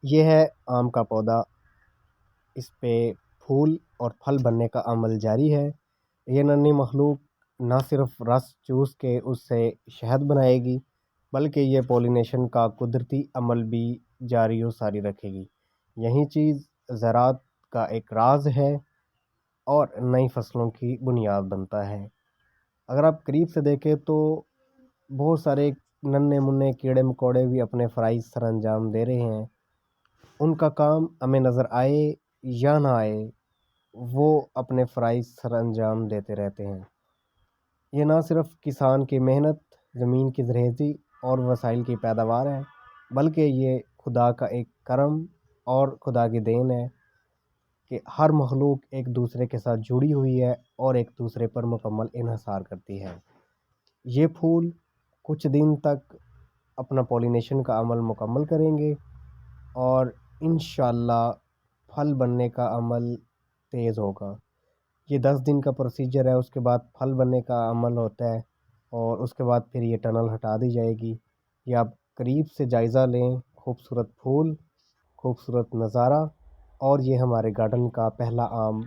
یہ ہے آم کا پودا، اس پہ پھول اور پھل بننے کا عمل جاری ہے۔ یہ ننھی مخلوق نہ صرف رس چوس کے اس سے شہد بنائے گی، بلکہ یہ پولینیشن کا قدرتی عمل بھی جاری و ساری رکھے گی۔ یہی چیز زراعت کا ایک راز ہے اور نئی فصلوں کی بنیاد بنتا ہے۔ اگر آپ قریب سے دیکھیں تو بہت سارے ننھے منھے کیڑے مکوڑے بھی اپنے فرائض سر انجام دے رہے ہیں۔ ان کا کام ہمیں نظر آئے یا نہ آئے، وہ اپنے فرائض سر انجام دیتے رہتے ہیں۔ یہ نہ صرف کسان کی محنت، زمین کی زرخیزی اور وسائل کی پیداوار ہے، بلکہ یہ خدا کا ایک کرم اور خدا کی دین ہے کہ ہر مخلوق ایک دوسرے کے ساتھ جڑی ہوئی ہے اور ایک دوسرے پر مکمل انحصار کرتی ہے۔ یہ پھول کچھ دن تک اپنا پولینیشن کا عمل مکمل کریں گے اور انشاءاللہ پھل بننے کا عمل تیز ہوگا۔ یہ 10 دن کا پروسیجر ہے، اس کے بعد پھل بننے کا عمل ہوتا ہے اور اس کے بعد پھر یہ ٹنل ہٹا دی جائے گی۔ یہ آپ قریب سے جائزہ لیں، خوبصورت پھول، خوبصورت نظارہ، اور یہ ہمارے گارڈن کا پہلا آم